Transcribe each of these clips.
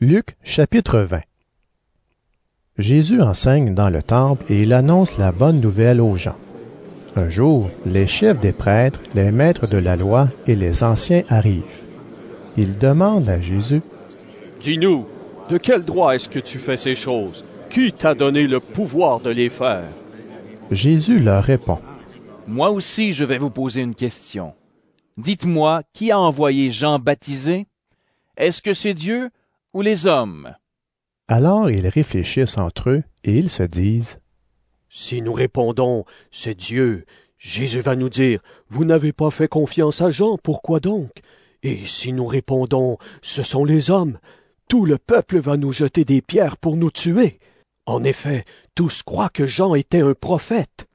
Luc chapitre 20. Jésus enseigne dans le temple et il annonce la bonne nouvelle aux gens. Un jour, les chefs des prêtres, les maîtres de la loi et les anciens arrivent. Ils demandent à Jésus, « Dis-nous, de quel droit est-ce que tu fais ces choses? Qui t'a donné le pouvoir de les faire? » Jésus leur répond, « Moi aussi, je vais vous poser une question. Dites-moi, qui a envoyé Jean baptiser? Est-ce que c'est Dieu ou les hommes? » Alors ils réfléchissent entre eux et ils se disent, « Si nous répondons, c'est Dieu, Jésus va nous dire, vous n'avez pas fait confiance à Jean, pourquoi donc? Et si nous répondons, ce sont les hommes, tout le peuple va nous jeter des pierres pour nous tuer. En effet, tous croient que Jean était un prophète. »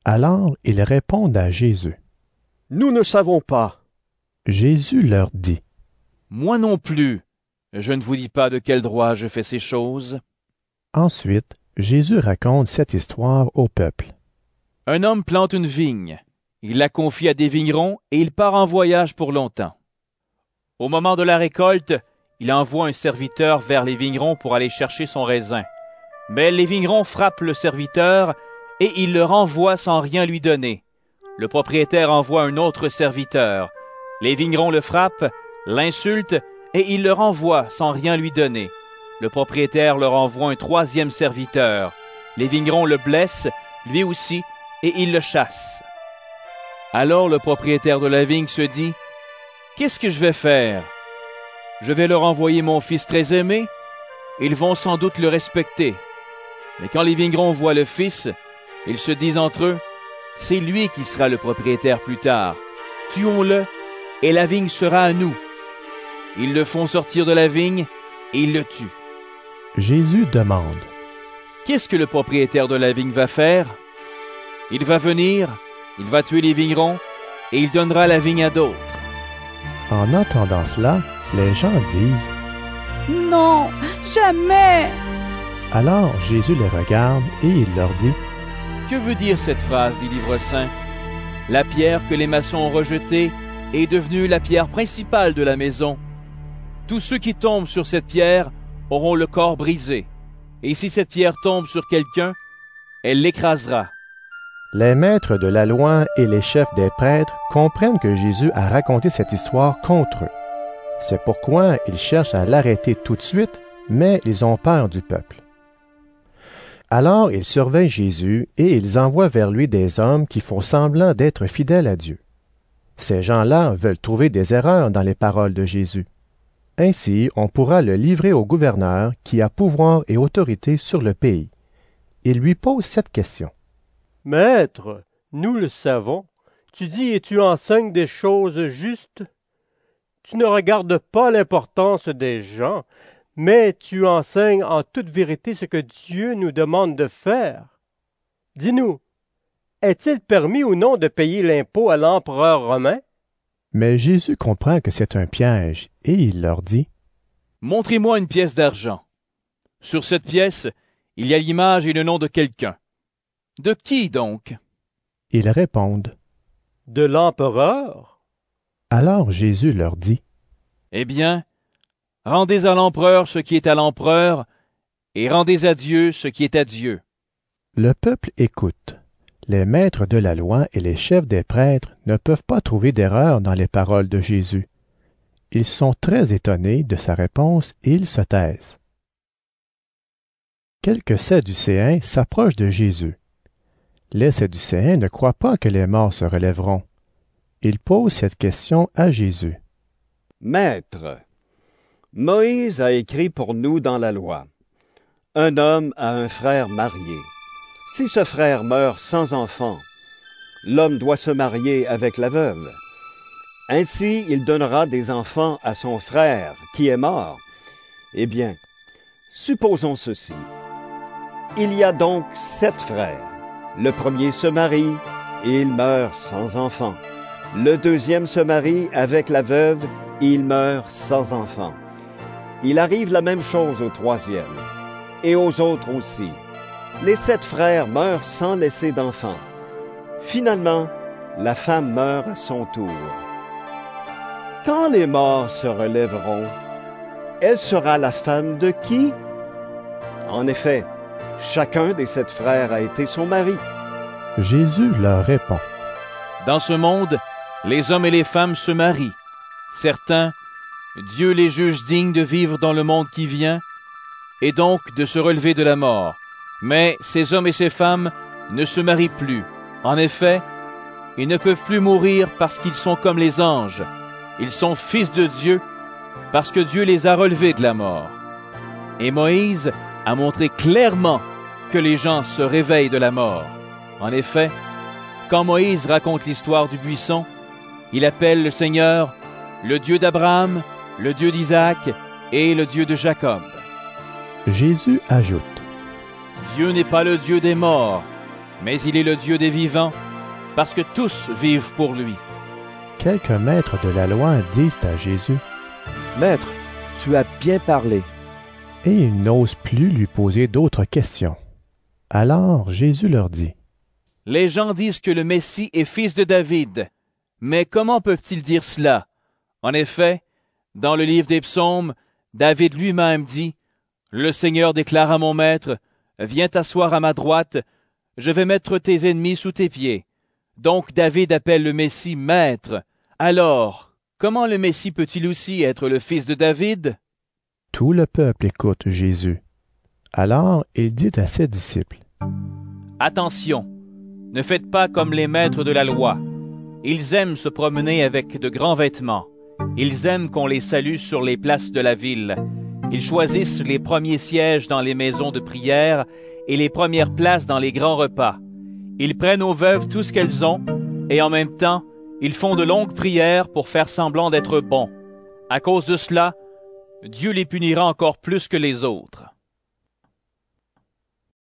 Alors ils répondent à Jésus, « Nous ne savons pas. » Jésus leur dit, « Moi non plus. Je ne vous dis pas de quel droit je fais ces choses. » Ensuite, Jésus raconte cette histoire au peuple. Un homme plante une vigne. Il la confie à des vignerons et il part en voyage pour longtemps. Au moment de la récolte, il envoie un serviteur vers les vignerons pour aller chercher son raisin. Mais les vignerons frappent le serviteur et il le renvoie sans rien lui donner. Le propriétaire envoie un autre serviteur. Les vignerons le frappent, l'insultent et il le renvoie sans rien lui donner. Le propriétaire leur envoie un troisième serviteur. Les vignerons le blessent, lui aussi, et il le chasse. Alors le propriétaire de la vigne se dit, « Qu'est-ce que je vais faire? Je vais leur envoyer mon fils très aimé. Ils vont sans doute le respecter. » Mais quand les vignerons voient le fils, ils se disent entre eux, « C'est lui qui sera le propriétaire plus tard. Tuons-le, et la vigne sera à nous. » Ils le font sortir de la vigne et ils le tuent. Jésus demande, « Qu'est-ce que le propriétaire de la vigne va faire? Il va venir, il va tuer les vignerons et il donnera la vigne à d'autres. » En entendant cela, les gens disent, « Non, jamais! » Alors Jésus les regarde et il leur dit, « Que veut dire cette phrase du livre saint? La pierre que les maçons ont rejetée est devenue la pierre principale de la maison. Tous ceux qui tombent sur cette pierre auront le corps brisé. Et si cette pierre tombe sur quelqu'un, elle l'écrasera. » Les maîtres de la loi et les chefs des prêtres comprennent que Jésus a raconté cette histoire contre eux. C'est pourquoi ils cherchent à l'arrêter tout de suite, mais ils ont peur du peuple. Alors ils surveillent Jésus et ils envoient vers lui des hommes qui font semblant d'être fidèles à Dieu. Ces gens-là veulent trouver des erreurs dans les paroles de Jésus. Ainsi, on pourra le livrer au gouverneur qui a pouvoir et autorité sur le pays. Il lui pose cette question. « Maître, nous le savons, tu dis et tu enseignes des choses justes. Tu ne regardes pas l'importance des gens, mais tu enseignes en toute vérité ce que Dieu nous demande de faire. Dis-nous, est-il permis ou non de payer l'impôt à l'empereur romain? » Mais Jésus comprend que c'est un piège, et il leur dit, « Montrez-moi une pièce d'argent. Sur cette pièce, il y a l'image et le nom de quelqu'un. De qui donc? » Ils répondent, « De l'empereur. » Alors Jésus leur dit, « Eh bien, rendez à l'empereur ce qui est à l'empereur, et rendez à Dieu ce qui est à Dieu. » Le peuple écoute. Les maîtres de la loi et les chefs des prêtres ne peuvent pas trouver d'erreur dans les paroles de Jésus. Ils sont très étonnés de sa réponse et ils se taisent. Quelques Sadducéens s'approchent de Jésus. Les Sadducéens ne croient pas que les morts se relèveront. Ils posent cette question à Jésus. « Maître, Moïse a écrit pour nous dans la loi. Un homme a un frère marié. Si ce frère meurt sans enfant, l'homme doit se marier avec la veuve. Ainsi, il donnera des enfants à son frère qui est mort. Eh bien, supposons ceci. Il y a donc 7 frères. Le premier se marie et il meurt sans enfant. Le deuxième se marie avec la veuve et il meurt sans enfant. Il arrive la même chose au troisième et aux autres aussi. Les 7 frères meurent sans laisser d'enfants. Finalement, la femme meurt à son tour. Quand les morts se relèveront, elle sera la femme de qui? En effet, chacun des 7 frères a été son mari. Jésus leur répond. Dans ce monde, les hommes et les femmes se marient. Certains, Dieu les juge dignes de vivre dans le monde qui vient, et donc de se relever de la mort. Mais ces hommes et ces femmes ne se marient plus. En effet, ils ne peuvent plus mourir parce qu'ils sont comme les anges. Ils sont fils de Dieu parce que Dieu les a relevés de la mort. Et Moïse a montré clairement que les gens se réveillent de la mort. En effet, quand Moïse raconte l'histoire du buisson, il appelle le Seigneur le Dieu d'Abraham, le Dieu d'Isaac et le Dieu de Jacob. Jésus ajoute. Dieu n'est pas le Dieu des morts, mais il est le Dieu des vivants, parce que tous vivent pour lui. Quelques maîtres de la loi disent à Jésus. Maître, tu as bien parlé. Et ils n'osent plus lui poser d'autres questions. Alors Jésus leur dit. Les gens disent que le Messie est fils de David. Mais comment peuvent-ils dire cela? En effet, dans le livre des psaumes, David lui-même dit, « Le Seigneur déclare à mon maître, « Viens t'asseoir à ma droite, je vais mettre tes ennemis sous tes pieds. » Donc David appelle le Messie maître. Alors, comment le Messie peut-il aussi être le fils de David? Tout le peuple écoute Jésus. Alors il dit à ses disciples. Attention, ne faites pas comme les maîtres de la loi. Ils aiment se promener avec de grands vêtements. Ils aiment qu'on les salue sur les places de la ville. Ils choisissent les premiers sièges dans les maisons de prière et les premières places dans les grands repas. Ils prennent aux veuves tout ce qu'elles ont et en même temps, ils font de longues prières pour faire semblant d'être bons. À cause de cela, Dieu les punira encore plus que les autres.